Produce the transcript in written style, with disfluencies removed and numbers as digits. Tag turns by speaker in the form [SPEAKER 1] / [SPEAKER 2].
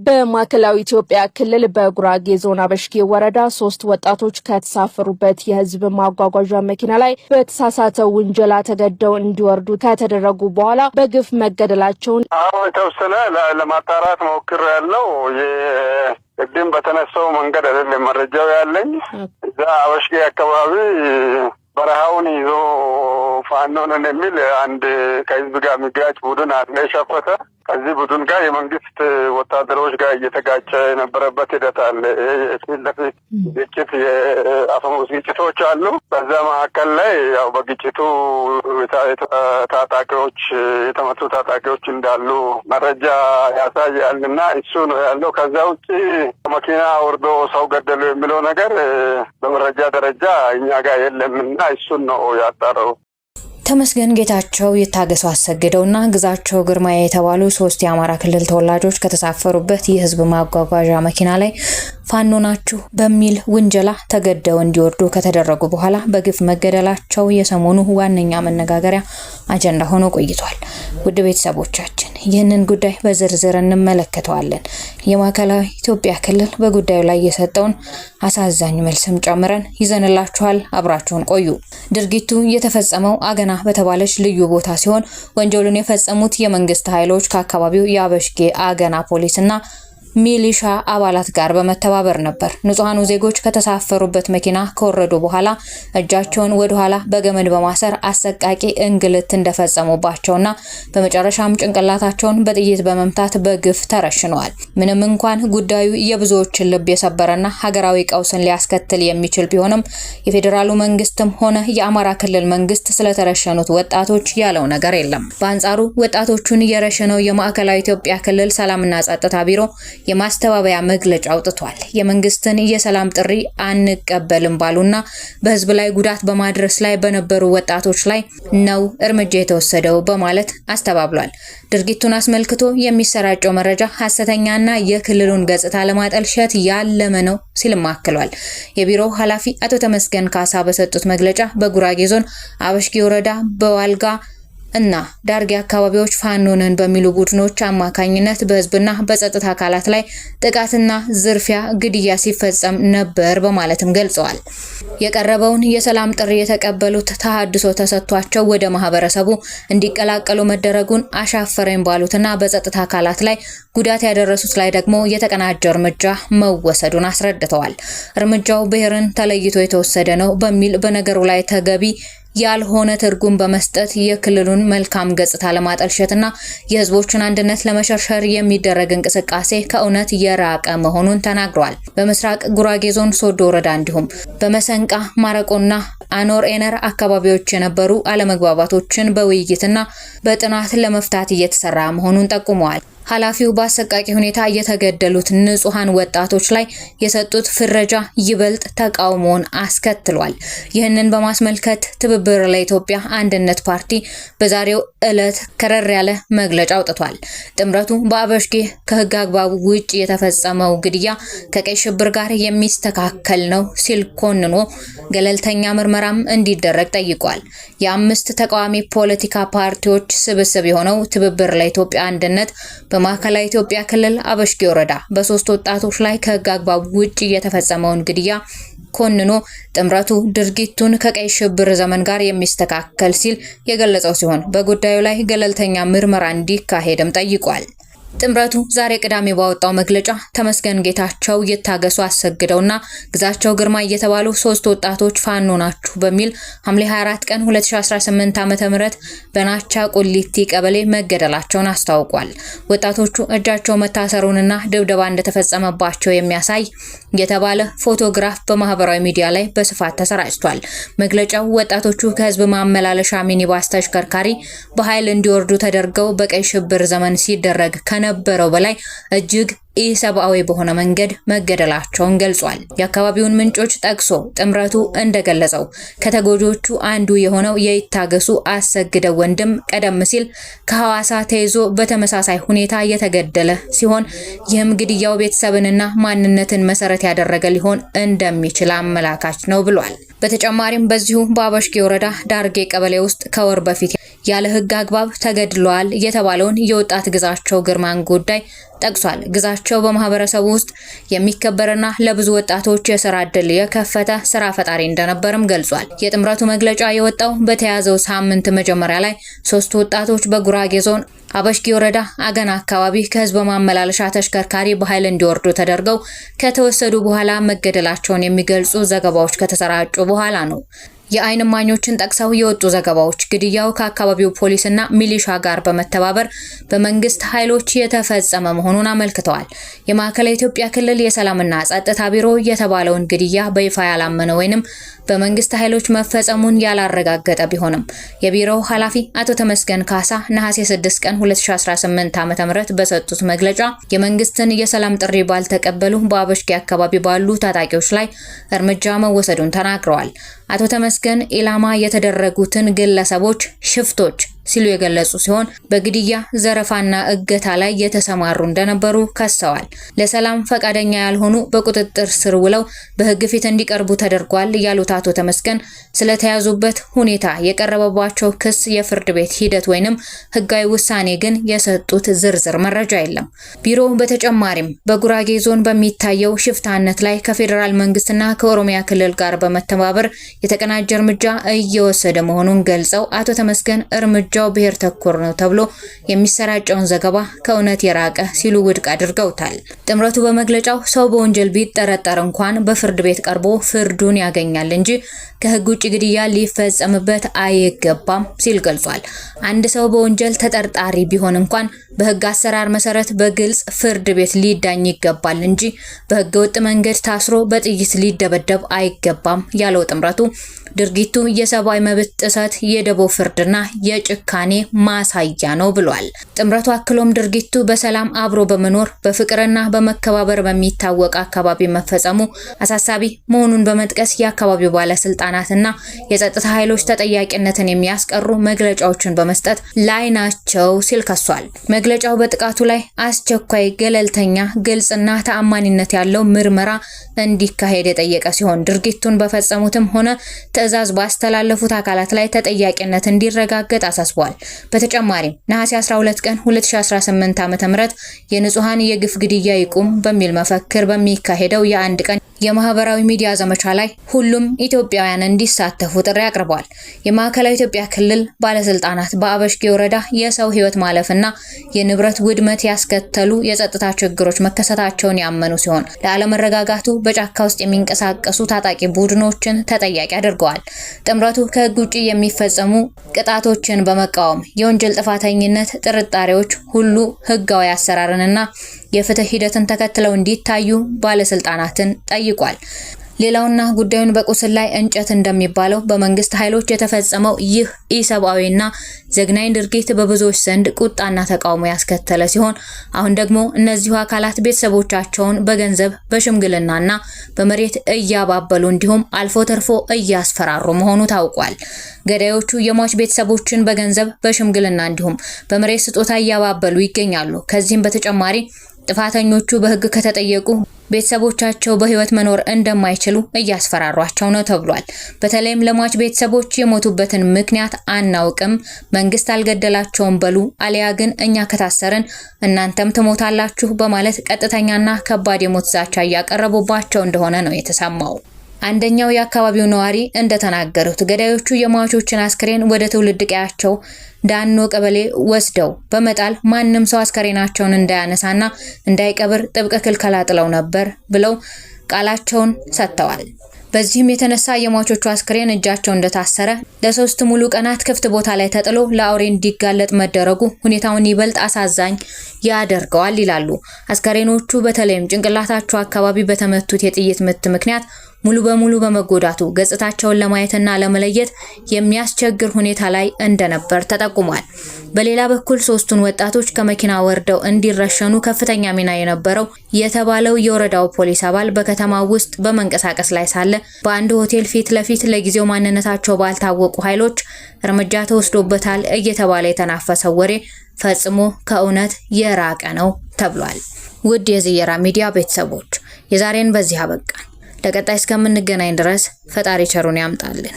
[SPEAKER 1] በማዕከላዊ ኢትዮጵያ ክልል በጉራጌ ዞን አበሽጌ ወረዳ 3 ወጣቶች ከተሳፈሩበት የህዝብ ማጓጓዣ መኪና ላይ በተሳሳተ ውንጀላ ተገደው እንዲወርዱ ከተደረጉ በኋላ በግፍ መገደላቸውን
[SPEAKER 2] ተወሰነ ለማጣራት ሞክሬያለሁ። የቅድም በተነሳው መንገድ አይደለም መረጃው ያለኝ እዛ አበሽጌ አካባቢ በረሃውን ይዞ ፋኖን የሚል አንድ ከህዝብ ጋር የሚጋጭ ቡድን አለ የሸፈተ ከዚህ ቡድን ጋር የመንግስት ወታደሮች ጋር እየተጋጨ የነበረበት ሂደት አለ። ግጭት የአፈሙዝ ግጭቶች አሉ። በዛ መካከል ላይ ያው በግጭቱ ታጣቂዎች የተመቱ ታጣቂዎች እንዳሉ መረጃ ያሳያልና እሱ ነው ያለው። ከዛ ውጪ መኪና ወርዶ ሰው ገደሉ የሚለው ነገር በመረጃ ደረጃ እኛ ጋር የለምና እሱን ነው ያጣረው።
[SPEAKER 3] ተመስገን ጌታቸው የታገሱ አሰግደውና ግዛቸው ግርማ የተባሉ 3 የአማራ ክልል ተወላጆች ከተሳፈሩበት የህዝብ ማጓጓዣ መኪና ላይ ፋኖ ናችሁ በሚል ውንጀላ ተገደው እንዲወርዱ ከተደረጉ በኋላ በግፍ መገደላቸው የሰሞኑ ዋነኛ መነጋገሪያ አጀንዳ ሆኖ ቆይቷል። ውድ ቤተሰቦቻችን ይህንን ጉዳይ በዝርዝር እንመለከተዋለን። የማዕከላዊ ኢትዮጵያ ክልል በጉዳዩ ላይ የሰጠውን አሳዛኝ መልስም ጨምረን ይዘንላችኋል። አብራችሁን ቆዩ። ድርጊቱ የተፈጸመው አገና በተባለች ልዩ ቦታ ሲሆን ወንጀሉን የፈጸሙት የመንግስት ኃይሎች ከአካባቢው የአበሽጌ አገና ፖሊስና ሚሊሻ አባላት ጋር በመተባበር ነበር። ንጹሃኑ ዜጎች ከተሳፈሩበት መኪና ከወረዱ በኋላ እጃቸውን ወደ ኋላ በገመድ በማሰር አሰቃቂ እንግልት እንደፈጸሙባቸውና በመጨረሻም ጭንቅላታቸውን በጥይት በመምታት በግፍ ተረሽነዋል። ምንም እንኳን ጉዳዩ የብዙዎችን ልብ የሰበረና ሀገራዊ ቀውስን ሊያስከትል የሚችል ቢሆንም የፌዴራሉ መንግስትም ሆነ የአማራ ክልል መንግስት ስለተረሸኑት ወጣቶች ያለው ነገር የለም። በአንጻሩ ወጣቶቹን የረሸነው የማዕከላዊ ኢትዮጵያ ክልል ሰላምና ጸጥታ ቢሮ የማስተባበያ መግለጫ አውጥቷል። የመንግስትን የሰላም ጥሪ አንቀበልም ባሉና በህዝብ ላይ ጉዳት በማድረስ ላይ በነበሩ ወጣቶች ላይ ነው እርምጃ የተወሰደው በማለት አስተባብሏል። ድርጊቱን አስመልክቶ የሚሰራጨው መረጃ ሐሰተኛና የክልሉን ገጽታ ለማጠልሸት ያለመ ነው ሲልም አክሏል። የቢሮው ኃላፊ አቶ ተመስገን ካሳ በሰጡት መግለጫ በጉራጌ ዞን አበሽጌ ወረዳ በዋልጋ እና ዳርጌ አካባቢዎች ፋኖነን በሚሉ ቡድኖች አማካኝነት በህዝብና በጸጥታ አካላት ላይ ጥቃትና ዝርፊያ፣ ግድያ ሲፈጸም ነበር በማለትም ገልጸዋል። የቀረበውን የሰላም ጥሪ የተቀበሉት ተሐድሶ ተሰጥቷቸው ወደ ማህበረሰቡ እንዲቀላቀሉ መደረጉን አሻፈረኝ ባሉትና በጸጥታ አካላት ላይ ጉዳት ያደረሱት ላይ ደግሞ የተቀናጀ እርምጃ መወሰዱን አስረድተዋል። እርምጃው ብሔርን ተለይቶ የተወሰደ ነው በሚል በነገሩ ላይ ተገቢ ያልሆነ ትርጉም በመስጠት የክልሉን መልካም ገጽታ ለማጠልሸትና የህዝቦችን አንድነት ለመሸርሸር የሚደረግ እንቅስቃሴ ከእውነት የራቀ መሆኑን ተናግረዋል። በምስራቅ ጉራጌ ዞን ሶዶ ወረዳ እንዲሁም በመሰንቃ ማረቆና አኖር ኤነር አካባቢዎች የነበሩ አለመግባባቶችን በውይይትና በጥናት ለመፍታት እየተሰራ መሆኑን ጠቁመዋል። ኃላፊው በአሰቃቂ ሁኔታ የተገደሉት ንጹሃን ወጣቶች ላይ የሰጡት ፍረጃ ይበልጥ ተቃውሞን አስከትሏል። ይህንን በማስመልከት ትብብር ለኢትዮጵያ አንድነት ፓርቲ በዛሬው ዕለት ከረር ያለ መግለጫ አውጥቷል። ጥምረቱ በአበሽጌ ከህግ አግባብ ውጭ የተፈጸመው ግድያ ከቀይ ሽብር ጋር የሚስተካከል ነው ሲል ኮንኖ ገለልተኛ ምርመራም እንዲደረግ ጠይቋል። የአምስት ተቃዋሚ ፖለቲካ ፓርቲዎች ስብስብ የሆነው ትብብር ለኢትዮጵያ አንድነት በማዕከላዊ ኢትዮጵያ ክልል አበሽጌ ወረዳ በ3 ወጣቶች ላይ ከህግ አግባብ ውጪ የተፈጸመውን ግድያ ኮንኖ ጥምረቱ ድርጊቱን ከቀይ ሽብር ዘመን ጋር የሚስተካከል ሲል የገለጸው ሲሆን በጉዳዩ ላይ ገለልተኛ ምርመራ እንዲካሄድም ጠይቋል። ጥምረቱ ዛሬ ቅዳሜ ባወጣው መግለጫ ተመስገን ጌታቸው የታገሱ አሰግደውና ግዛቸው ግርማ የተባሉ 3 ወጣቶች ፋኖ ናችሁ በሚል ሐምሌ 24 ቀን 2018 ዓ.ም በናቻ ቁሊቲ ቀበሌ መገደላቸውን አስታውቋል። ወጣቶቹ እጃቸው መታሰሩንና ድብደባ እንደተፈጸመባቸው የሚያሳይ የተባለ ፎቶግራፍ በማህበራዊ ሚዲያ ላይ በስፋት ተሰራጭቷል። መግለጫው ወጣቶቹ ከህዝብ ማመላለሻ ሚኒባስ ተሽከርካሪ በኃይል እንዲወርዱ ተደርገው በቀይ ሽብር ዘመን ሲደረግ ከነበረው በላይ እጅግ ኢሰብአዊ በሆነ መንገድ መገደላቸውን ገልጿል። የአካባቢውን ምንጮች ጠቅሶ ጥምረቱ እንደገለጸው ከተጎጆቹ አንዱ የሆነው የይታገሱ አሰግደው ወንድም ቀደም ሲል ከሐዋሳ ተይዞ በተመሳሳይ ሁኔታ የተገደለ ሲሆን ይህም ግድያው ቤተሰብንና ማንነትን መሰረት ያደረገ ሊሆን እንደሚችል አመላካች ነው ብሏል። በተጨማሪም በዚሁ በአበሽጌ ወረዳ ዳርጌ ቀበሌ ውስጥ ከወር በፊት ያለ ህግ አግባብ ተገድሏል የተባለውን የወጣት ግዛቸው ግርማን ጉዳይ ጠቅሷል። ግዛቸው በማህበረሰቡ ውስጥ የሚከበርና ለብዙ ወጣቶች የስራ ዕድል የከፈተ ስራ ፈጣሪ እንደነበርም ገልጿል። የጥምረቱ መግለጫ የወጣው በተያዘው ሳምንት መጀመሪያ ላይ 3 ወጣቶች በጉራጌ ዞን አበሽጌ ወረዳ አገና አካባቢ ከህዝብ ማመላለሻ ተሽከርካሪ በኃይል እንዲወርዱ ተደርገው ከተወሰዱ በኋላ መገደላቸውን የሚገልጹ ዘገባዎች ከተሰራጩ በኋላ ነው። የአይን እማኞችን ጠቅሰው የወጡ ዘገባዎች ግድያው ከአካባቢው ፖሊስና ሚሊሻ ጋር በመተባበር በመንግስት ኃይሎች የተፈጸመ መሆኑን አመልክተዋል። የማዕከላዊ ኢትዮጵያ ክልል የሰላምና ጸጥታ ቢሮ የተባለውን ግድያ በይፋ ያላመነ ወይንም በመንግስት ኃይሎች መፈጸሙን ያላረጋገጠ ቢሆንም የቢሮው ኃላፊ አቶ ተመስገን ካሳ ነሐሴ 6 ቀን 2018 ዓ.ም በሰጡት መግለጫ የመንግስትን የሰላም ጥሪ ባልተቀበሉ በአበሽጌ አካባቢ ባሉ ታጣቂዎች ላይ እርምጃ መወሰዱን ተናግረዋል። አቶ ተመስገን ኢላማ የተደረጉትን ግለሰቦች ሽፍቶች ሲሉ የገለጹ ሲሆን በግድያ ዘረፋና እገታ ላይ የተሰማሩ እንደነበሩ ከሰዋል። ለሰላም ፈቃደኛ ያልሆኑ በቁጥጥር ስር ውለው በህግ ፊት እንዲቀርቡ ተደርጓል ያሉት አቶ ተመስገን ስለተያዙበት ሁኔታ የቀረበባቸው ክስ የፍርድ ቤት ሂደት ወይንም ህጋዊ ውሳኔ ግን የሰጡት ዝርዝር መረጃ የለም። ቢሮው በተጨማሪም በጉራጌ ዞን በሚታየው ሽፍታነት ላይ ከፌዴራል መንግስትና ከኦሮሚያ ክልል ጋር በመተባበር የተቀናጀ እርምጃ እየወሰደ መሆኑን ገልጸው አቶ ተመስገን እርምጃው ብሔር ተኮር ነው ተብሎ የሚሰራጨውን ዘገባ ከእውነት የራቀ ሲሉ ውድቅ አድርገውታል። ጥምረቱ በመግለጫው ሰው በወንጀል ቢጠረጠር እንኳን በፍርድ ቤት ቀርቦ ፍርዱን ያገኛል እንጂ ከህግ ውጭ ግድያ ሊፈጸምበት አይገባም ሲል ገልጿል። አንድ ሰው በወንጀል ተጠርጣሪ ቢሆን እንኳን በህግ አሰራር መሰረት በግልጽ ፍርድ ቤት ሊዳኝ ይገባል እንጂ በህገ ወጥ መንገድ ታስሮ በጥይት ሊደበደብ አይገባም ያለው ጥምረቱ ድርጊቱ የሰብአዊ መብት ጥሰት፣ የደቦ ፍርድና የጭካኔ ማሳያ ነው ብሏል። ጥምረቱ አክሎም ድርጊቱ በሰላም አብሮ በመኖር በፍቅርና በመከባበር በሚታወቅ አካባቢ መፈጸሙ አሳሳቢ መሆኑን በመጥቀስ የአካባቢው ባለስልጣናትና የጸጥታ ኃይሎች ተጠያቂነትን የሚያስቀሩ መግለጫዎችን በመስጠት ላይ ናቸው ሲል ከሷል። መግለጫው በጥቃቱ ላይ አስቸኳይ፣ ገለልተኛ፣ ግልጽና ተአማኒነት ያለው ምርመራ እንዲካሄድ የጠየቀ ሲሆን ድርጊቱን በፈጸሙትም ሆነ ትዕዛዝ ባስተላለፉት አካላት ላይ ተጠያቂነት እንዲረጋገጥ አሳስቧል። በተጨማሪም ነሐሴ 12 ቀን 2018 ዓ.ም የንጹሃን የግፍ ግድያ ይቁም በሚል መፈክር በሚካሄደው የአንድ ቀን የማህበራዊ ሚዲያ ዘመቻ ላይ ሁሉም ኢትዮጵያውያን እንዲሳተፉ ጥሪ አቅርበዋል። የማዕከላዊ ኢትዮጵያ ክልል ባለስልጣናት በአበሽጌ ወረዳ የሰው ህይወት ማለፍና የንብረት ውድመት ያስከተሉ የጸጥታ ችግሮች መከሰታቸውን ያመኑ ሲሆን ለአለመረጋጋቱ በጫካ ውስጥ የሚንቀሳቀሱ ታጣቂ ቡድኖችን ተጠያቂ አድርገዋል። ጥምረቱ ከህግ ውጪ የሚፈጸሙ ቅጣቶችን በመቃወም የወንጀል ጥፋተኝነት ጥርጣሬዎች ሁሉ ህጋዊ አሰራርንና የፍትህ ሂደትን ተከትለው እንዲታዩ ባለስልጣናትን ጠይቋል። ሌላውና ጉዳዩን በቁስል ላይ እንጨት እንደሚባለው በመንግስት ኃይሎች የተፈጸመው ይህ ኢሰብአዊና ዘግናኝ ድርጊት በብዙዎች ዘንድ ቁጣና ተቃውሞ ያስከተለ ሲሆን አሁን ደግሞ እነዚሁ አካላት ቤተሰቦቻቸውን በገንዘብ በሽምግልናና በመሬት እያባበሉ እንዲሁም አልፎ ተርፎ እያስፈራሩ መሆኑ ታውቋል። ገዳዮቹ የሟች ቤተሰቦችን በገንዘብ በሽምግልና እንዲሁም በመሬት ስጦታ እያባበሉ ይገኛሉ። ከዚህም በተጨማሪ ጥፋተኞቹ በህግ ከተጠየቁ ቤተሰቦቻቸው በህይወት መኖር እንደማይችሉ እያስፈራሯቸው ነው ተብሏል። በተለይም ለሟች ቤተሰቦች የሞቱበትን ምክንያት አናውቅም፣ መንግስት አልገደላቸውም በሉ፣ አሊያ ግን እኛ ከታሰርን እናንተም ትሞታላችሁ በማለት ቀጥተኛና ከባድ የሞት ዛቻ እያቀረቡባቸው እንደሆነ ነው የተሰማው። አንደኛው የአካባቢው ነዋሪ እንደተናገሩት ገዳዮቹ የሟቾችን አስክሬን ወደ ትውልድ ቀያቸው ዳኖ ቀበሌ ወስደው በመጣል ማንም ሰው አስከሬናቸውን እንዳያነሳና እንዳይቀብር ጥብቅ ክልከላ ጥለው ነበር ብለው ቃላቸውን ሰጥተዋል። በዚህም የተነሳ የሟቾቹ አስክሬን እጃቸው እንደታሰረ ለሶስት ሙሉ ቀናት ክፍት ቦታ ላይ ተጥሎ ለአውሬ እንዲጋለጥ መደረጉ ሁኔታውን ይበልጥ አሳዛኝ ያደርገዋል ይላሉ። አስከሬኖቹ በተለይም ጭንቅላታቸው አካባቢ በተመቱት የጥይት ምት ምክንያት ሙሉ በሙሉ በመጎዳቱ ገጽታቸውን ለማየትና ለመለየት የሚያስቸግር ሁኔታ ላይ እንደነበር ተጠቁሟል። በሌላ በኩል ሶስቱን ወጣቶች ከመኪና ወርደው እንዲረሸኑ ከፍተኛ ሚና የነበረው የተባለው የወረዳው ፖሊስ አባል በከተማው ውስጥ በመንቀሳቀስ ላይ ሳለ በአንድ ሆቴል ፊት ለፊት ለጊዜው ማንነታቸው ባልታወቁ ኃይሎች እርምጃ ተወስዶበታል እየተባለ የተናፈሰው ወሬ ፈጽሞ ከእውነት የራቀ ነው ተብሏል። ውድ የዝየራ ሚዲያ ቤተሰቦች የዛሬን በዚህ አበቃን። ለቀጣይ እስከምንገናኝ ድረስ ፈጣሪ ቸሩን ያምጣልን።